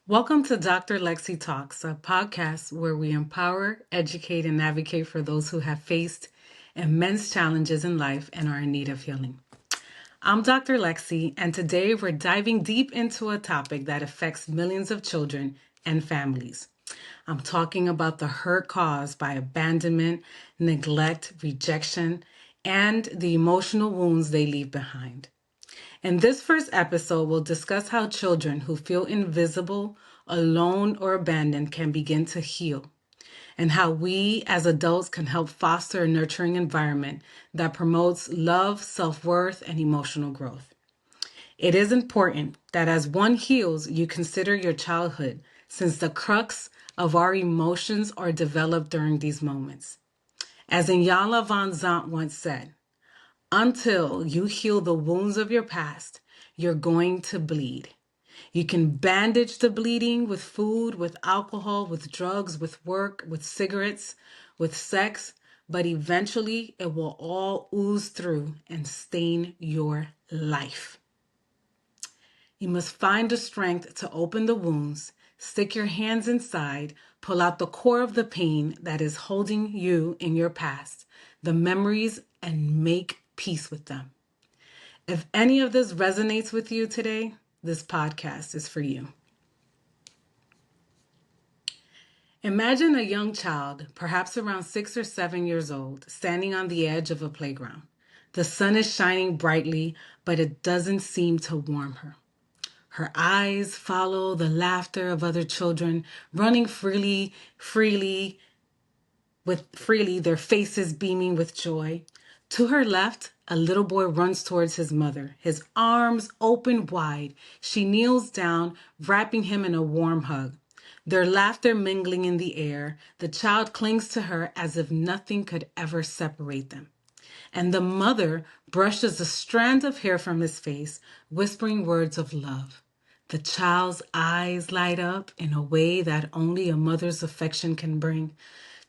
Welcome to Dr. Lexi Talks, a podcast where we empower, educate, and advocate for those who have faced immense challenges in life and are in need of healing. I'm Dr. Lexi, and today we're diving deep into a topic that affects millions of children and families. I'm talking about the hurt caused by abandonment, neglect, rejection, and the emotional wounds they leave behind. In this first episode, we'll discuss how children who feel invisible, alone, or abandoned can begin to heal, and how we as adults can help foster a nurturing environment that promotes love, self-worth, and emotional growth. It is important that as one heals, you consider your childhood, since the crux of our emotions are developed during these moments. As Iyanla Van Zant once said, until you heal the wounds of your past, you're going to bleed. You can bandage the bleeding with food, with alcohol, with drugs, with work, with cigarettes, with sex, but eventually it will all ooze through and stain your life. You must find the strength to open the wounds, stick your hands inside, pull out the core of the pain that is holding you in your past, the memories, and make peace with them. If any of this resonates with you today, this podcast is for you. Imagine a young child, perhaps around 6 or 7 years old, standing on the edge of a playground. The sun is shining brightly, but it doesn't seem to warm her. Her eyes follow the laughter of other children, running freely, their faces beaming with joy. To her left, a little boy runs towards his mother, his arms open wide. She kneels down, wrapping him in a warm hug. Their laughter mingling in the air, the child clings to her as if nothing could ever separate them. And the mother brushes a strand of hair from his face, whispering words of love. The child's eyes light up in a way that only a mother's affection can bring.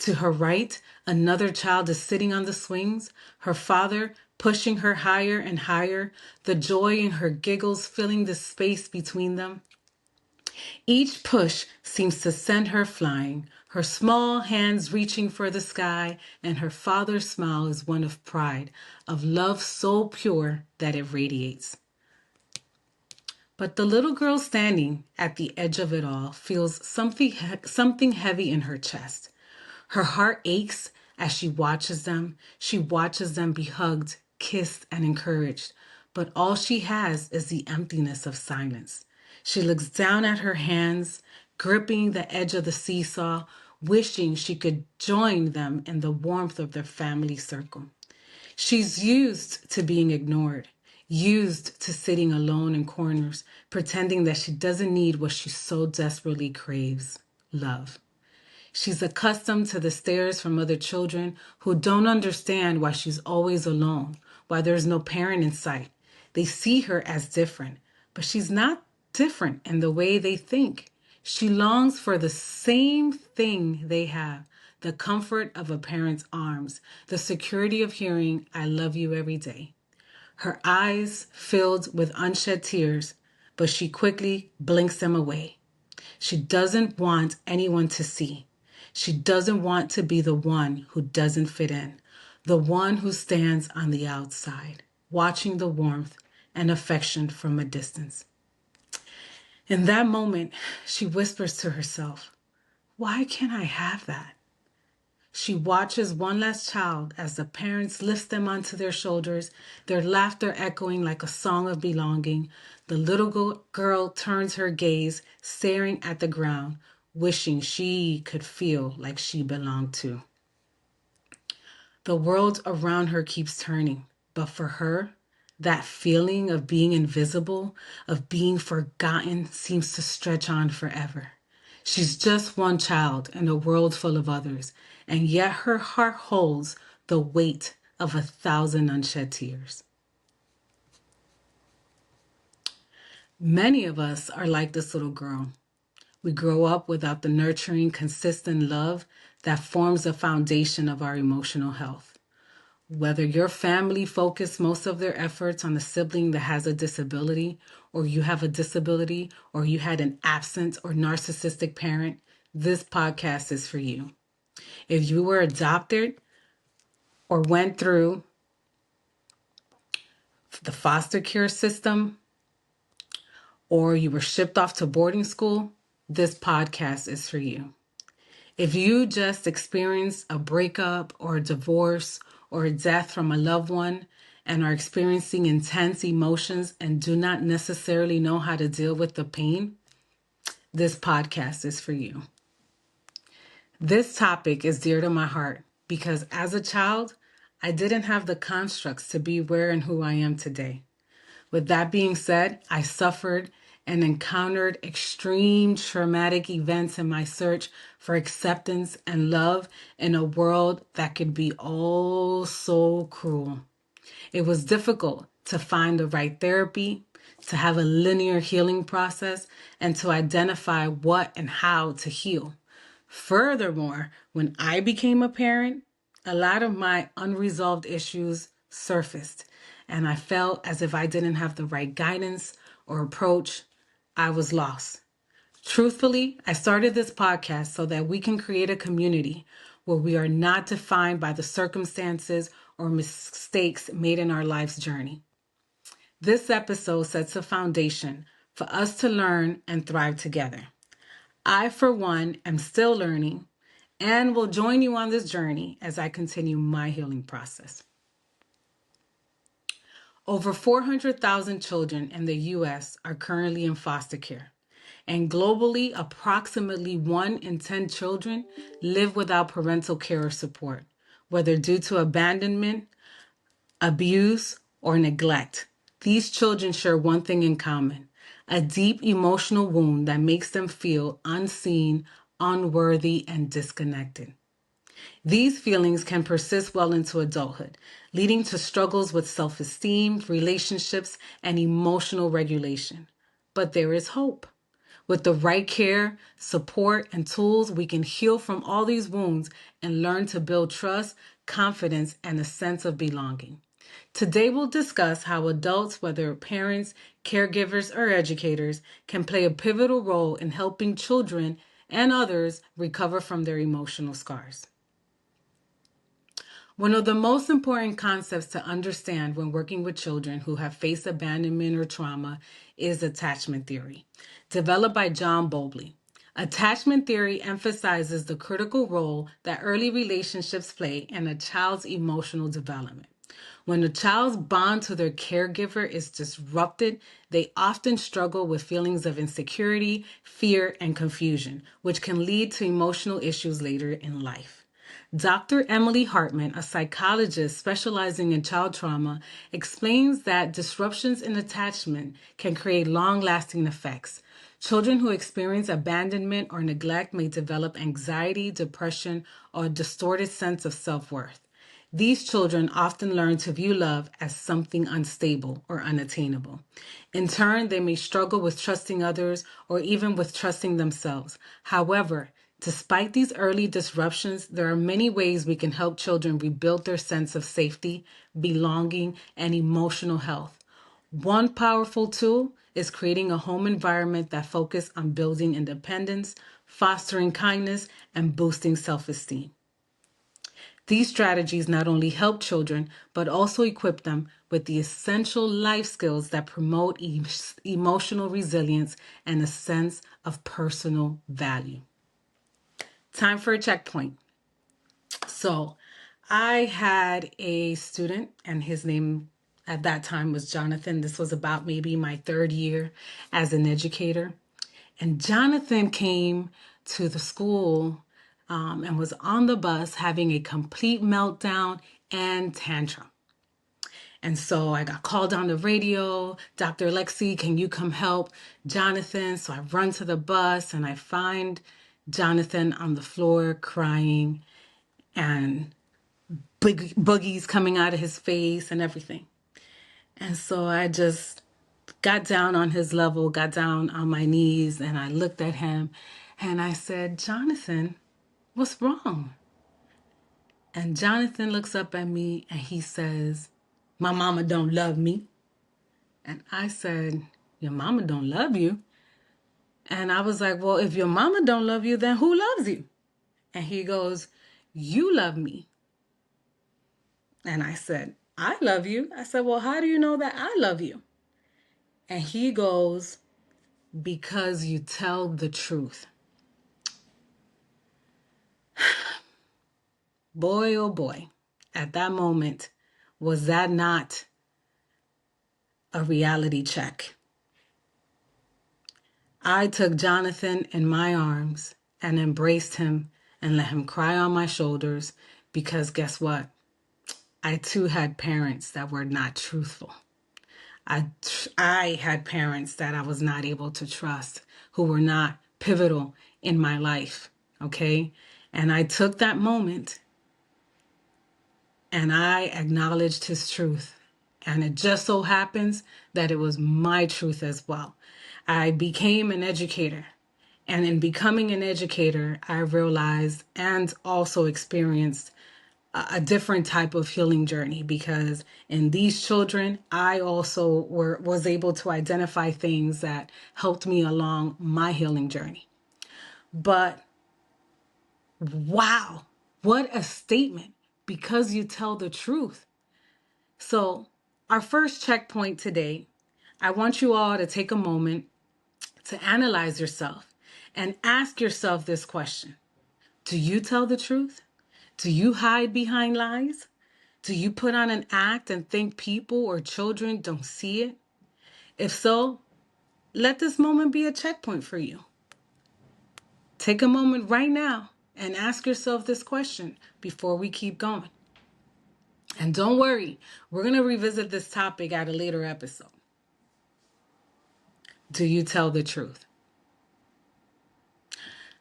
To her right, another child is sitting on the swings, her father pushing her higher and higher, the joy in her giggles filling the space between them. Each push seems to send her flying, her small hands reaching for the sky, and her father's smile is one of pride, of love so pure that it radiates. But the little girl standing at the edge of it all feels something heavy in her chest. Her heart aches as she watches them. She watches them be hugged, kissed, and encouraged. But all she has is the emptiness of silence. She looks down at her hands, gripping the edge of the seesaw, wishing she could join them in the warmth of their family circle. She's used to being ignored, used to sitting alone in corners, pretending that she doesn't need what she so desperately craves, love. She's accustomed to the stares from other children who don't understand why she's always alone, why there's no parent in sight. They see her as different, but she's not different in the way they think. She longs for the same thing they have, the comfort of a parent's arms, the security of hearing, I love you every day. Her eyes filled with unshed tears, but she quickly blinks them away. She doesn't want anyone to see. She doesn't want to be the one who doesn't fit in, the one who stands on the outside, watching the warmth and affection from a distance. In that moment, she whispers to herself, why can't I have that? She watches one last child as the parents lift them onto their shoulders, their laughter echoing like a song of belonging. The little girl turns her gaze, staring at the ground, wishing she could feel like she belonged too. The world around her keeps turning, but for her, that feeling of being invisible, of being forgotten, seems to stretch on forever. She's just one child in a world full of others, and yet her heart holds the weight of 1,000 unshed tears. Many of us are like this little girl. We grow up without the nurturing, consistent love that forms the foundation of our emotional health. Whether your family focused most of their efforts on a sibling that has a disability, or you have a disability, or you had an absent or narcissistic parent, this podcast is for you. If you were adopted or went through the foster care system, or you were shipped off to boarding school, this podcast is for you. If you just experienced a breakup or a divorce or a death from a loved one and are experiencing intense emotions and do not necessarily know how to deal with the pain, this podcast is for you. This topic is dear to my heart because as a child, I didn't have the constructs to be where and who I am today. With that being said, I suffered and encountered extreme traumatic events in my search for acceptance and love in a world that could be oh so cruel. It was difficult to find the right therapy, to have a linear healing process, and to identify what and how to heal. Furthermore, when I became a parent, a lot of my unresolved issues surfaced, and I felt as if I didn't have the right guidance or approach. I was lost. Truthfully, I started this podcast so that we can create a community where we are not defined by the circumstances or mistakes made in our life's journey. This episode sets a foundation for us to learn and thrive together. I, for one, am still learning and will join you on this journey as I continue my healing process. Over 400,000 children in the U.S. are currently in foster care, and globally, approximately 1 in 10 children live without parental care or support, whether due to abandonment, abuse, or neglect. These children share one thing in common: a deep emotional wound that makes them feel unseen, unworthy, and disconnected. These feelings can persist well into adulthood, leading to struggles with self-esteem, relationships, and emotional regulation. But there is hope. With the right care, support, and tools, we can heal from all these wounds and learn to build trust, confidence, and a sense of belonging. Today, we'll discuss how adults, whether parents, caregivers, or educators, can play a pivotal role in helping children and others recover from their emotional scars. One of the most important concepts to understand when working with children who have faced abandonment or trauma is attachment theory, developed by John Bowlby. Attachment theory emphasizes the critical role that early relationships play in a child's emotional development. When a child's bond to their caregiver is disrupted, they often struggle with feelings of insecurity, fear, and confusion, which can lead to emotional issues later in life. Dr. Emily Hartman, a psychologist specializing in child trauma, explains that disruptions in attachment can create long-lasting effects. Children who experience abandonment or neglect may develop anxiety, depression, or a distorted sense of self-worth. These children often learn to view love as something unstable or unattainable. In turn, they may struggle with trusting others or even with trusting themselves. However, despite these early disruptions, there are many ways we can help children rebuild their sense of safety, belonging, and emotional health. One powerful tool is creating a home environment that focuses on building independence, fostering kindness, and boosting self-esteem. These strategies not only help children, but also equip them with the essential life skills that promote emotional resilience and a sense of personal value. Time for a checkpoint. So I had a student, and his name at that time was Jonathan. This was about maybe my 3rd year as an educator. And Jonathan came to the school and was on the bus having a complete meltdown and tantrum. And so I got called on the radio. Dr. Lexi, can you come help Jonathan? So I run to the bus and I find Jonathan on the floor crying and boogies coming out of his face and everything. And so I just got down on his level, got down on my knees, and I looked at him and I said, Jonathan, what's wrong? And Jonathan looks up at me and he says, "My mama don't love me." And I said, "Your mama don't love you?" And I was like, "Well, if your mama don't love you, then who loves you?" And he goes, "You love me." And I said, "I love you." I said, "Well, how do you know that I love you?" And he goes, "Because you tell the truth." Boy, oh boy, at that moment, was that not a reality check? I took Jonathan in my arms and embraced him and let him cry on my shoulders because guess what? I too had parents that were not truthful. I had parents that I was not able to trust, who were not pivotal in my life, okay? And I took that moment and I acknowledged his truth. And it just so happens that it was my truth as well. I became an educator. And in becoming an educator, I realized and also experienced a different type of healing journey, because in these children, I also was able to identify things that helped me along my healing journey. But wow, what a statement, because you tell the truth. So our first checkpoint today, I want you all to take a moment to analyze yourself and ask yourself this question. Do you tell the truth? Do you hide behind lies? Do you put on an act and think people or children don't see it? If so, let this moment be a checkpoint for you. Take a moment right now and ask yourself this question before we keep going. And don't worry, we're going to revisit this topic at a later episode. Do you tell the truth?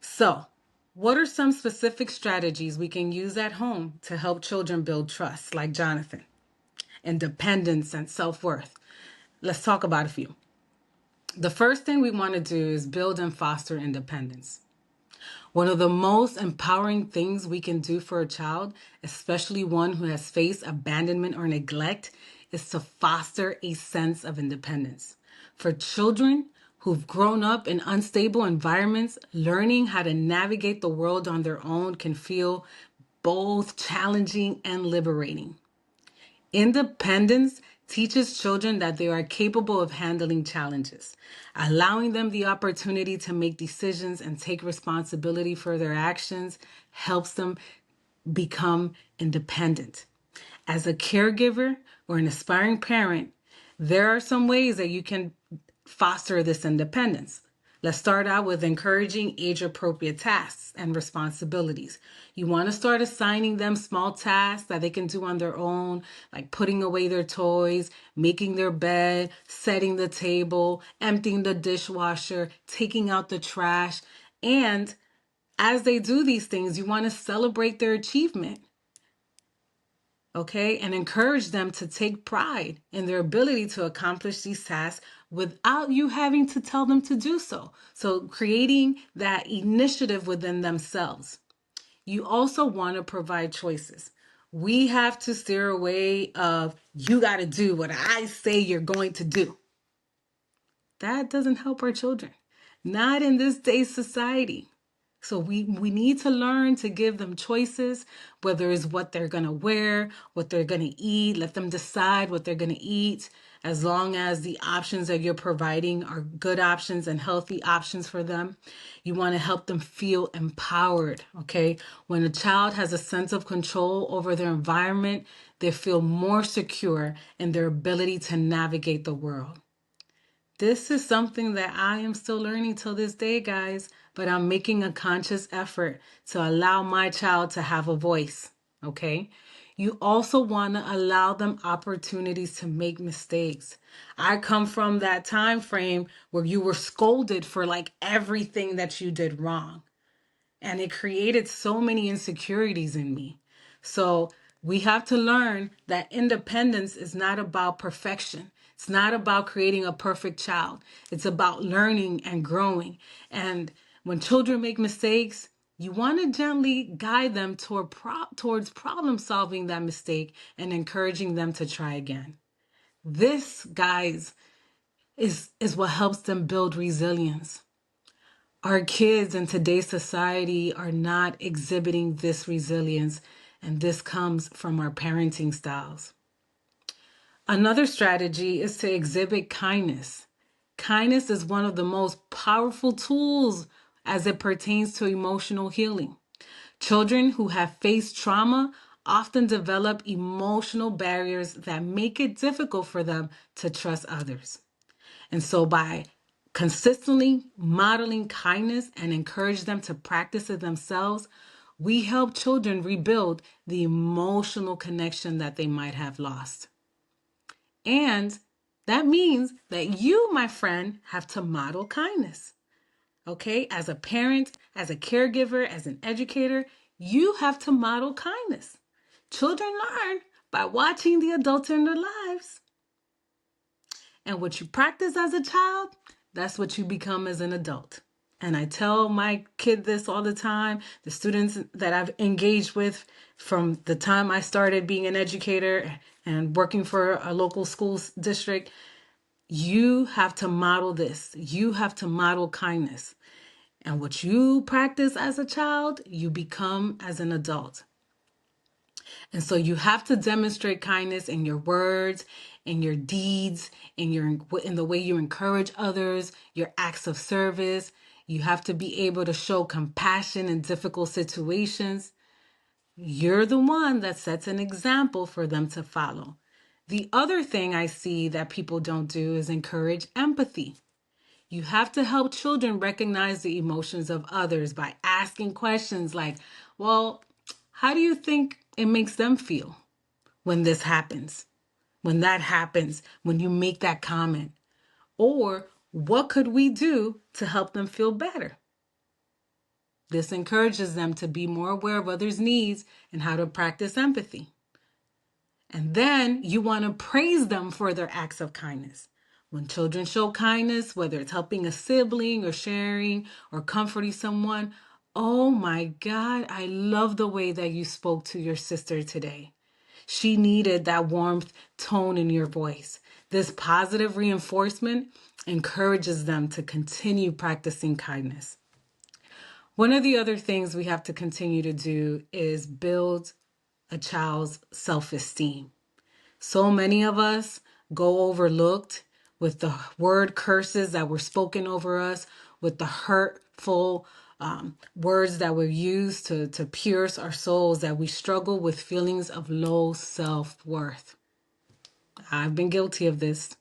So, what are some specific strategies we can use at home to help children build trust, like Jonathan? Independence and self-worth. Let's talk about a few. The first thing we want to do is build and foster independence. One of the most empowering things we can do for a child, especially one who has faced abandonment or neglect, is to foster a sense of independence. For children who've grown up in unstable environments, learning how to navigate the world on their own can feel both challenging and liberating. Independence teaches children that they are capable of handling challenges. Allowing them the opportunity to make decisions and take responsibility for their actions helps them become independent. As a caregiver or an aspiring parent, there are some ways that you can foster this independence. Let's start out with encouraging age-appropriate tasks and responsibilities. You want to start assigning them small tasks that they can do on their own, like putting away their toys, making their bed, setting the table, emptying the dishwasher, taking out the trash. And as they do these things, you want to celebrate their achievement, okay? And encourage them to take pride in their ability to accomplish these tasks without you having to tell them to do so. So creating that initiative within themselves. You also want to provide choices. We have to steer away of, you got to do what I say you're going to do. That doesn't help our children. Not in this day's society. So we need to learn to give them choices, whether it's what they're going to wear, what they're going to eat. Let them decide what they're going to eat, as long as the options that you're providing are good options and healthy options for them. You want to help them feel empowered, okay? When a child has a sense of control over their environment, they feel more secure in their ability to navigate the world. This is something that I am still learning till this day, guys, but I'm making a conscious effort to allow my child to have a voice, okay? You also want to allow them opportunities to make mistakes. I come from that time frame where you were scolded for like everything that you did wrong. And it created so many insecurities in me. So we have to learn that independence is not about perfection. It's not about creating a perfect child. It's about learning and growing. And when children make mistakes, You want to gently guide them towards problem solving that mistake and encouraging them to try again. This, guys, is what helps them build resilience. Our kids in today's society are not exhibiting this resilience, and this comes from our parenting styles. Another strategy is to exhibit kindness. Kindness is one of the most powerful tools as it pertains to emotional healing. Children who have faced trauma often develop emotional barriers that make it difficult for them to trust others. And so by consistently modeling kindness and encourage them to practice it themselves, we help children rebuild the emotional connection that they might have lost. And that means that you, my friend, have to model kindness. Okay? As a parent, as a caregiver, as an educator, you have to model kindness. Children learn by watching the adults in their lives. And what you practice as a child, that's what you become as an adult. And I tell my kid this all the time, the students that I've engaged with from the time I started being an educator and working for a local school district, you have to model this. You have to model kindness. And what you practice as a child, you become as an adult. And so you have to demonstrate kindness in your words, in your deeds, in the way you encourage others, your acts of service. You have to be able to show compassion in difficult situations. You're the one that sets an example for them to follow. The other thing I see that people don't do is encourage empathy. You have to help children recognize the emotions of others by asking questions like, well, how do you think it makes them feel when this happens, when that happens, when you make that comment? Or what could we do to help them feel better? This encourages them to be more aware of others' needs and how to practice empathy. And then you want to praise them for their acts of kindness. When children show kindness, whether it's helping a sibling or sharing or comforting someone, oh my God, I love the way that you spoke to your sister today. She needed that warmth tone in your voice. This positive reinforcement encourages them to continue practicing kindness. One of the other things we have to continue to do is build a child's self-esteem. So many of us go overlooked with the word curses that were spoken over us, with the hurtful words that were used to pierce our souls, that we struggle with feelings of low self-worth. I've been guilty of this.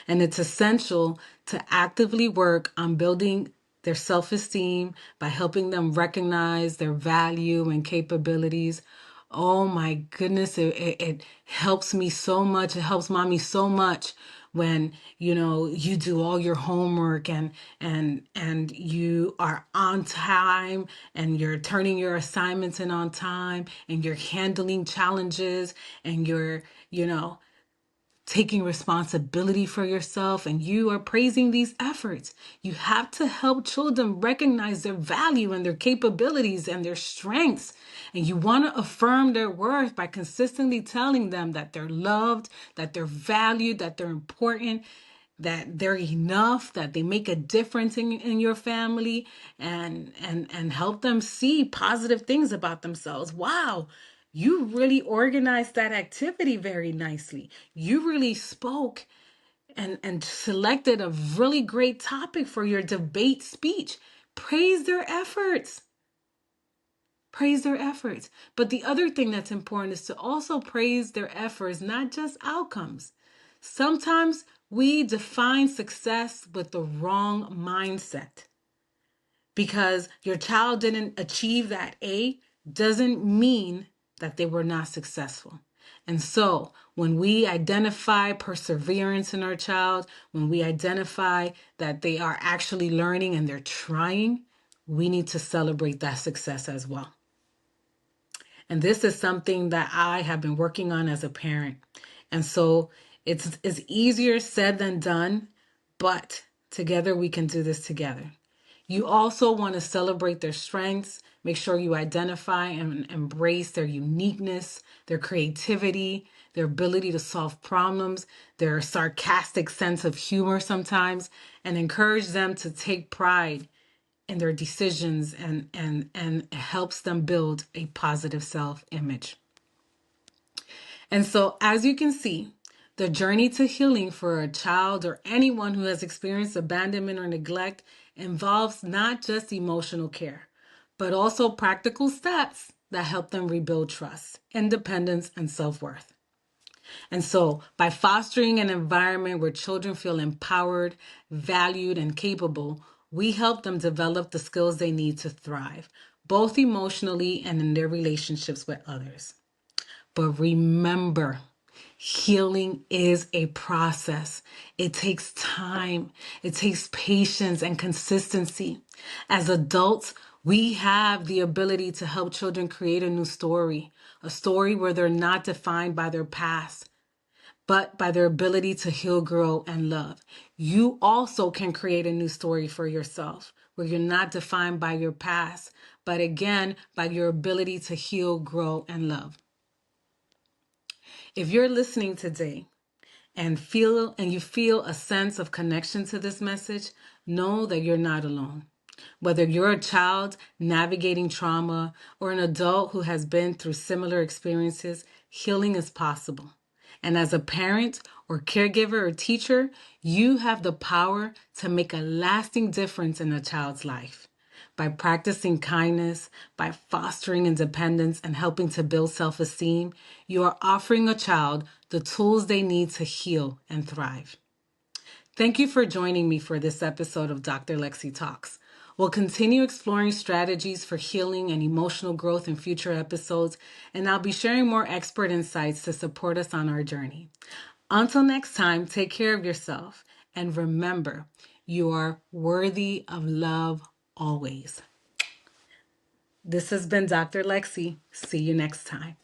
And it's essential to actively work on building their self-esteem by helping them recognize their value and capabilities. Oh my goodness, it helps me so much. It helps mommy so much when you do all your homework and you are on time and you're turning your assignments in on time and you're handling challenges and you're taking responsibility for yourself, and you are praising these efforts. You have to help children recognize their value and their capabilities and their strengths. And you want to affirm their worth by consistently telling them that they're loved, that they're valued, that they're important, that they're enough, that they make a difference in your family, and help them see positive things about themselves. Wow, you really organized that activity very nicely. You really spoke and selected a really great topic for your debate speech. Praise their efforts. Praise their efforts. But the other thing that's important is to also praise their efforts, not just outcomes. Sometimes we define success with the wrong mindset. Because your child didn't achieve that A doesn't mean that they were not successful. And so when we identify perseverance in our child, when we identify that they are actually learning and they're trying, we need to celebrate that success as well. And this is something that I have been working on as a parent. And so it's easier said than done, but together we can do this together. You also want to celebrate their strengths. Make sure you identify and embrace their uniqueness, their creativity, their ability to solve problems, their sarcastic sense of humor sometimes, and encourage them to take pride in their decisions and helps them build a positive self-image. And so, as you can see, the journey to healing for a child or anyone who has experienced abandonment or neglect involves not just emotional care, but also practical steps that help them rebuild trust, independence, and self-worth. And so, by fostering an environment where children feel empowered, valued, and capable, we help them develop the skills they need to thrive, both emotionally and in their relationships with others. But remember, healing is a process. It takes time, it takes patience and consistency. As adults, we have the ability to help children create a new story, a story where they're not defined by their past, but by their ability to heal, grow, and love. You also can create a new story for yourself where you're not defined by your past, but again, by your ability to heal, grow, and love. If you're listening today and you feel a sense of connection to this message, know that you're not alone. Whether you're a child navigating trauma or an adult who has been through similar experiences, healing is possible. And as a parent or caregiver or teacher, you have the power to make a lasting difference in a child's life. By practicing kindness, by fostering independence, and helping to build self-esteem, you are offering a child the tools they need to heal and thrive. Thank you for joining me for this episode of Dr. Lexi Talks. We'll continue exploring strategies for healing and emotional growth in future episodes, and I'll be sharing more expert insights to support us on our journey. Until next time, take care of yourself, and remember, you are worthy of love always. This has been Dr. Lexi. See you next time.